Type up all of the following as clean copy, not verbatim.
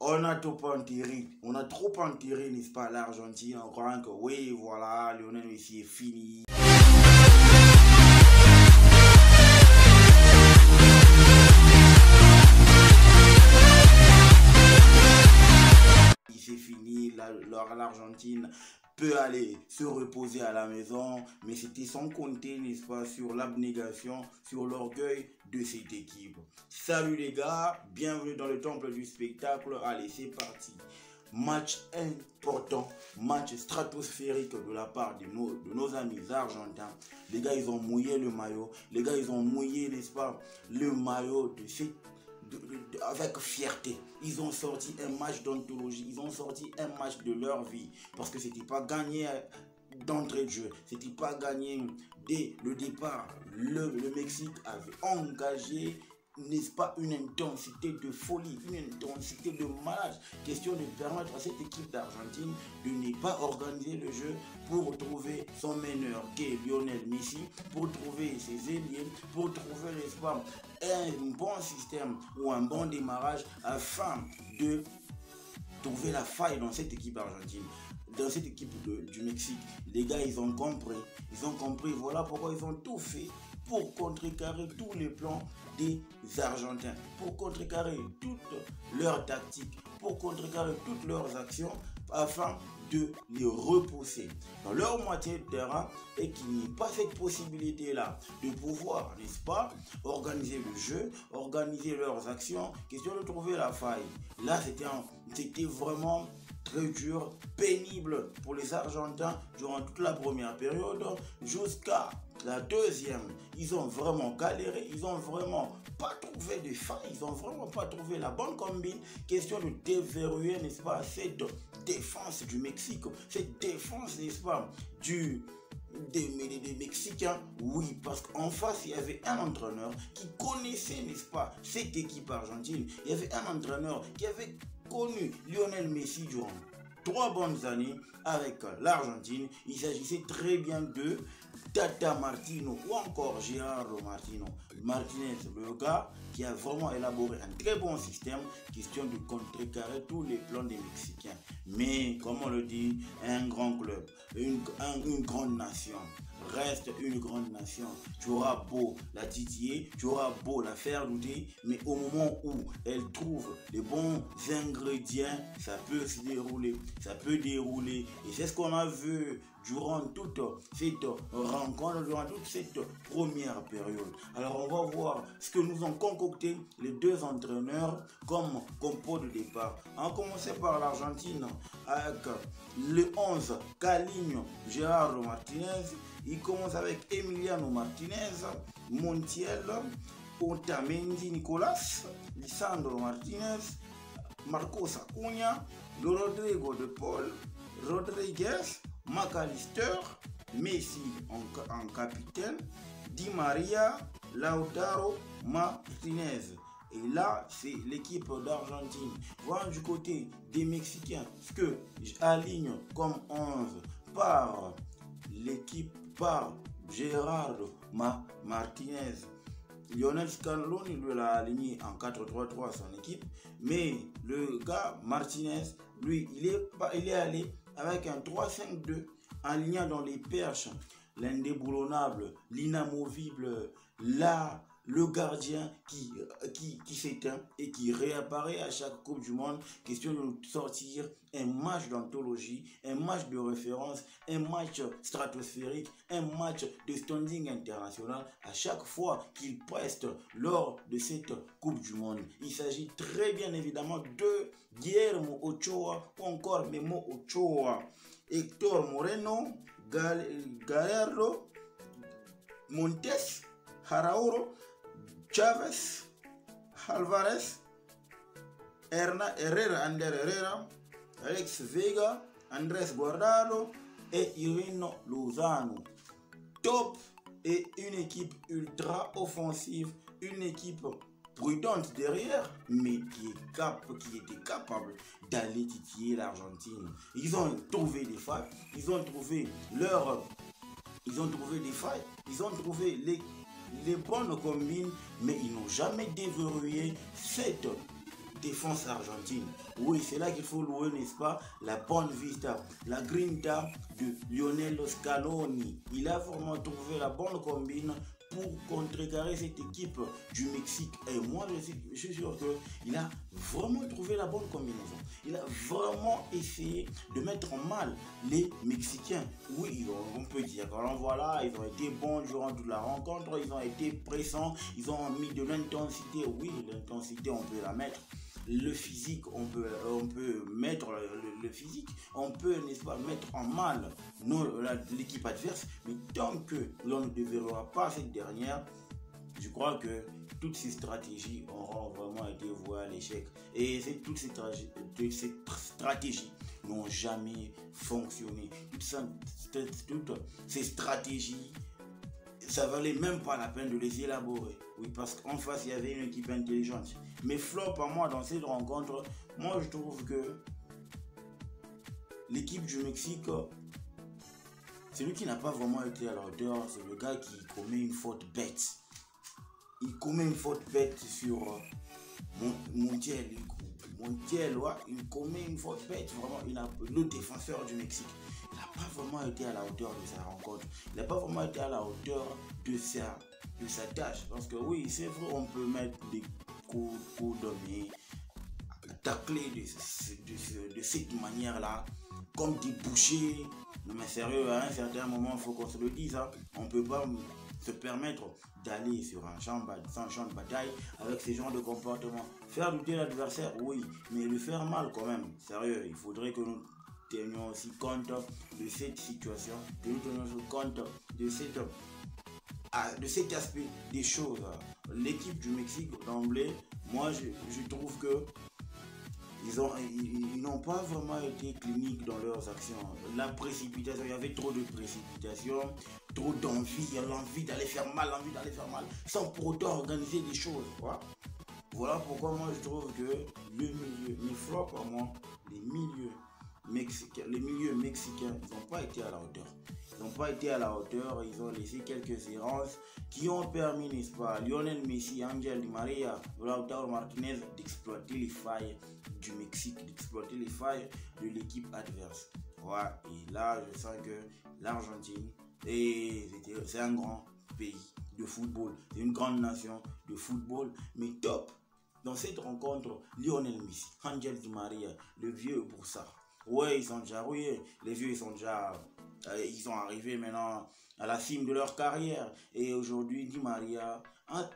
On a trop enterré, n'est-ce pas, l'Argentine, en croyant que oui, voilà, Lionel Messi est fini. C'est fini, l'Argentine peut aller se reposer à la maison, mais c'était sans compter, n'est-ce pas, sur l'abnégation, sur l'orgueil de cette équipe. Salut les gars, bienvenue dans le temple du spectacle. Allez, c'est parti. Match important, match stratosphérique de la part de nos amis argentins. Les gars, ils ont mouillé le maillot. Les gars, ils ont mouillé, n'est-ce pas, le maillot de cette avec fierté. Ils ont sorti un match d'anthologie, ils ont sorti un match de leur vie, parce que c'était pas gagné d'entrée de jeu, c'était pas gagné dès le départ. Le Mexique avait engagé, n'est-ce pas, une intensité de folie, une intensité de malade, question de permettre à cette équipe d'Argentine de ne pas organiser le jeu pour trouver son meneur qui est Lionel Messi, pour trouver ses ailiers, pour trouver, n'est-ce pas, un bon système ou un bon démarrage afin de trouver la faille dans cette équipe argentine. Dans cette équipe du Mexique, les gars, ils ont compris, voilà pourquoi ils ont tout fait pour contrecarrer tous les plans des Argentins, pour contrecarrer toutes leurs tactiques, pour contrecarrer toutes leurs actions afin de les repousser dans leur moitié de terrain et qu'il n'y ait pas cette possibilité-là de pouvoir, n'est-ce pas, organiser le jeu, organiser leurs actions, question de trouver la faille. Là, c'était vraiment très dur, pénible pour les Argentins durant toute la première période jusqu'à la deuxième. Ils ont vraiment galéré, ils ont vraiment pas trouvé de faille, ils ont vraiment pas trouvé la bonne combine, question de déverrouiller, n'est-ce pas, cette défense du Mexique, cette défense, n'est-ce pas, des Mexicains. Oui, parce qu'en face, il y avait un entraîneur qui connaissait, n'est-ce pas, cette équipe argentine. Il y avait un entraîneur qui avait connu Lionel Messi durant 3 bonnes années avec l'Argentine. Il s'agissait très bien de Tata Martino ou encore Gerardo Martinez, le gars qui a vraiment élaboré un très bon système, question de contrecarrer tous les plans des Mexicains. Mais comme on le dit, un grand club, une grande nation reste une grande nation. Tu auras beau la titiller, tu auras beau la faire douter, mais au moment où elle trouve les bons ingrédients, ça peut se dérouler, ça peut dérouler. Et c'est ce qu'on a vu durant toute cette rencontre, durant toute cette première période. Alors on va voir ce que nous ont concocté les deux entraîneurs comme compo de départ. On va commencer par l'Argentine avec le 11 qu'aligne Gerardo Martinez. Il commence avec Emiliano Martinez, Montiel, Otamendi Nicolas, Lisandro Martinez, Marcos Acuña, Rodrigo de Paul, Rodriguez, McAllister, Messi en capitaine, Di Maria, Lautaro Martinez. Et là, c'est l'équipe d'Argentine. Voilà du côté des Mexicains, ce que j'aligne comme 11 par l'équipe, par Gerardo Martinez. Lionel Scaloni lui l'a aligné en 4-3-3 son équipe, mais le gars Martinez, lui, il est allé avec un 3-5-2, alignant dans les perches l'indéboulonnable, l'inamovible, le gardien qui s'éteint et qui réapparaît à chaque Coupe du Monde. Question de sortir un match d'anthologie, un match de référence, un match stratosphérique, un match de standing international à chaque fois qu'il preste lors de cette Coupe du Monde. Il s'agit très bien évidemment de Guillermo Ochoa ou encore Memo Ochoa, Héctor Moreno, Gallardo, Montes, Araújo, Chavez, Alvarez, Ander Herrera, Alex Vega, Andrés Guardado et Irving Lozano. Top et une équipe ultra offensive, une équipe prudente derrière, mais qui était capable d'aller titiller l'Argentine. Ils ont trouvé des failles, ils ont trouvé des failles, ils ont trouvé les bonnes combines, mais ils n'ont jamais déverrouillé cette défense argentine. Oui, c'est là qu'il faut louer, n'est-ce pas, la bonne vista, la grinta de Lionel Scaloni. Il a vraiment trouvé la bonne combine pour contrecarrer cette équipe du Mexique. Et moi, je suis sûr qu'il a vraiment trouvé la bonne combinaison. Il a vraiment essayé de mettre en mal les Mexicains. Oui, on peut dire, alors voilà, ils ont été bons durant toute la rencontre, ils ont été pressants, ils ont mis de l'intensité. Oui, l'intensité, on peut la mettre. Le physique, on peut mettre le physique, on peut, n'est-ce pas, mettre en mal l'équipe adverse, mais tant que l'on ne déverrouillera pas cette dernière, je crois que toutes ces stratégies auront vraiment été vouées à l'échec. Et toutes ces stratégies n'ont jamais fonctionné. Toutes ces stratégies, ça valait même pas la peine de les élaborer. Oui, parce qu'en face, il y avait une équipe intelligente. Mais flop à moi dans cette rencontre, moi je trouve que l'équipe du Mexique, celui qui n'a pas vraiment été à la hauteur, c'est le gars qui commet une faute bête. Il commet une faute bête sur Montiel. Ouais, il commet une faute bête. Vraiment, le défenseur du Mexique. Il n'a pas vraiment été à la hauteur de sa rencontre. Il n'a pas vraiment été à la hauteur de sa tâche. Parce que oui, c'est vrai, on peut mettre des coups donnés, tacler de cette manière-là, comme des bouchers. Non mais sérieux, à un certain moment, il faut qu'on se le dise. Hein. On ne peut pas se permettre d'aller sur un champ de bataille avec ce genre de comportement. Faire douter l'adversaire, oui, mais le faire mal quand même. Sérieux, il faudrait que nous tenions aussi compte de cette situation, que nous tenions aussi compte de cet aspect des choses. L'équipe du Mexique, d'emblée, moi je trouve que ils n'ont pas vraiment été cliniques dans leurs actions. La précipitation, il y avait trop de précipitation, trop d'envie, l'envie d'aller faire mal, sans pour autant organiser des choses. Voilà pourquoi moi je trouve que le milieu, mes flops à moi, les milieux mexicains, ils n'ont pas été à la hauteur. Ils n'ont pas été à la hauteur, ils ont laissé quelques errances qui ont permis, n'est-ce pas, à Lionel Messi, Angel Di Maria, Lautaro Martinez d'exploiter les failles du Mexique, d'exploiter les failles de l'équipe adverse. Ouais, et là, je sens que l'Argentine, c'est un grand pays de football, c'est une grande nation de football, mais top. Dans cette rencontre, Lionel Messi, Angel Di Maria, le vieux Broussard. Ouais, ils sont déjà rouillés, les vieux, ils sont arrivés maintenant à la cime de leur carrière. Et aujourd'hui, Di Maria,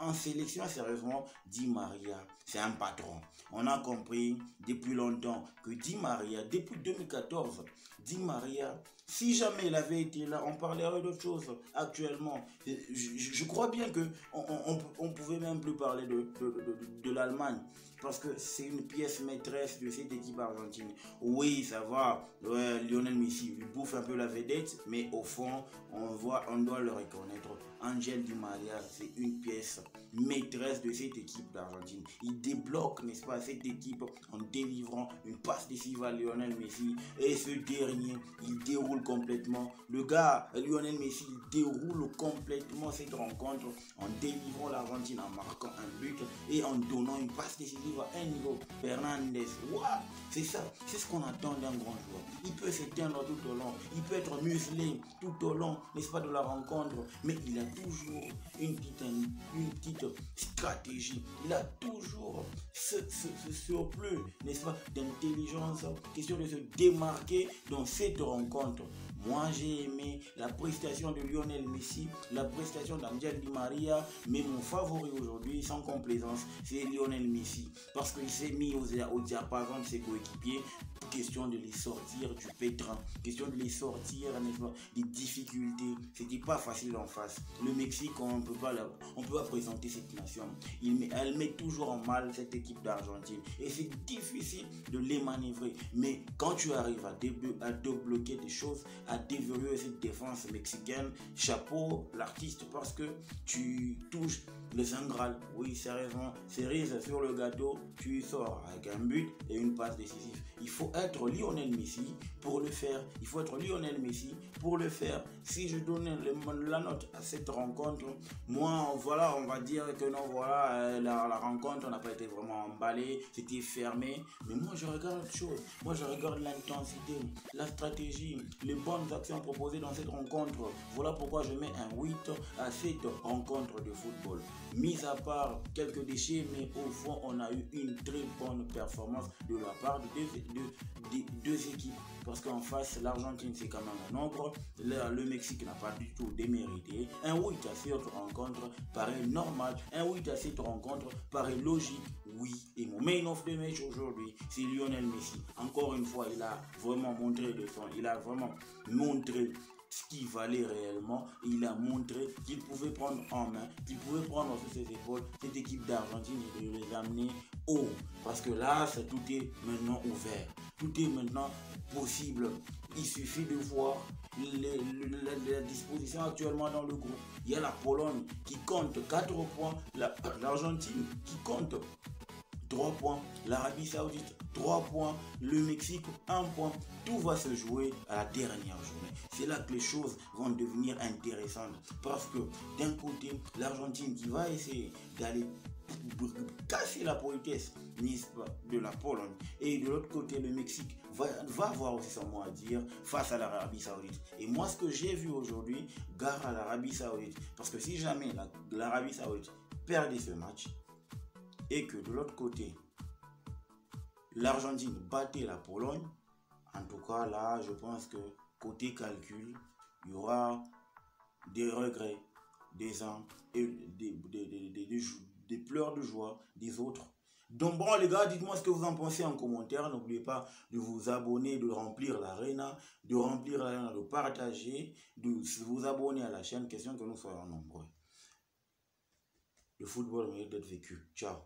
en sélection, sérieusement, Di Maria, c'est un patron. On a compris depuis longtemps que Di Maria, depuis 2014, Di Maria, si jamais il avait été là, on parlerait d'autre chose actuellement. Je crois bien que on pouvait même plus parler de l'Allemagne. Parce que c'est une pièce maîtresse de cette équipe argentine. Oui, ça va, ouais, Lionel Messi, il bouffe un peu la vedette, mais au fond, on doit le reconnaître. Angel Di Maria, c'est une pièce maîtresse de cette équipe d'Argentine. Il débloque, n'est-ce pas, cette équipe en délivrant une passe décisive à Lionel Messi. Et ce dernier, il déroule complètement. Le gars, Lionel Messi, il déroule complètement cette rencontre en délivrant l'Argentine, en marquant un but et en donnant une passe décisive à Enzo Fernandez. Wow, c'est ça, c'est ce qu'on attend d'un grand joueur. Il peut s'éteindre tout au long, il peut être muselé tout au long, n'est-ce pas, de la rencontre, mais il a toujours une petite stratégie. Il a toujours ce surplus, n'est-ce pas, d'intelligence, question de se démarquer dans cette rencontre. Moi, j'ai aimé la prestation de Lionel Messi, la prestation d'Angel Di Maria, mais mon favori aujourd'hui, sans complaisance, c'est Lionel Messi. Parce qu'il s'est mis au diapason de ses coéquipiers. Question de les sortir du pétrin, question de les sortir, n'est-ce pas, des difficultés. C'était pas facile en face. Le Mexique, on peut pas présenter cette nation. Elle met toujours en mal cette équipe d'Argentine. Et c'est difficile de les manœuvrer. Mais quand tu arrives à débloquer des choses, à déverrouiller cette défense mexicaine, chapeau l'artiste, parce que tu touches le Saint Graal. Oui, sérieusement, cerise sur le gâteau, tu sors avec un but et une passe décisive. Il faut être Lionel Messi pour le faire. Il faut être Lionel Messi pour le faire. Si je donne la note à cette rencontre, moi, voilà, on va dire que non, voilà, la rencontre n'a pas été vraiment emballée, c'était fermé. Mais moi, je regarde autre chose. Moi, je regarde l'intensité, la stratégie, les bonnes actions proposées dans cette rencontre. Voilà pourquoi je mets un 8 à cette rencontre de football. Mis à part quelques déchets, mais au fond, on a eu une très bonne performance de la part des deux équipes. Parce qu'en face, l'Argentine, c'est quand même un nombre. Le Mexique n'a pas du tout démérité. Un 8 à cette rencontre paraît normal. Un 8 à cette rencontre paraît logique. Oui, et mon main of the match aujourd'hui, c'est Lionel Messi. Encore une fois, il a vraiment montré le son. Il a vraiment montré ce qu'il valait réellement. Il a montré qu'il pouvait prendre en main, qu'il pouvait prendre sur ses épaules cette équipe d'Argentine et de les amener haut. Parce que là, tout est maintenant ouvert. Tout est maintenant possible. Il suffit de voir la disposition actuellement dans le groupe. Il y a la Pologne qui compte 4 points, l'Argentine qui compte 3 points, l'Arabie Saoudite 3 points, le Mexique 1 point. Tout va se jouer à la dernière journée. C'est là que les choses vont devenir intéressantes. Parce que d'un côté, l'Argentine qui va essayer d'aller casser la politesse de la Pologne, et de l'autre côté, le Mexique va avoir aussi son mot à dire face à l'Arabie Saoudite. Et moi, ce que j'ai vu aujourd'hui, gare à l'Arabie Saoudite. Parce que si jamais l'Arabie Saoudite perdait ce match, et que de l'autre côté, l'Argentine battait la Pologne, en tout cas là, je pense que côté calcul, il y aura des regrets des uns et des pleurs de joie des autres. Donc bon les gars, dites-moi ce que vous en pensez en commentaire. N'oubliez pas de vous abonner, de remplir l'arena, de partager, de vous abonner à la chaîne, question que nous soyons nombreux. Le football mérite d'être vécu. Ciao.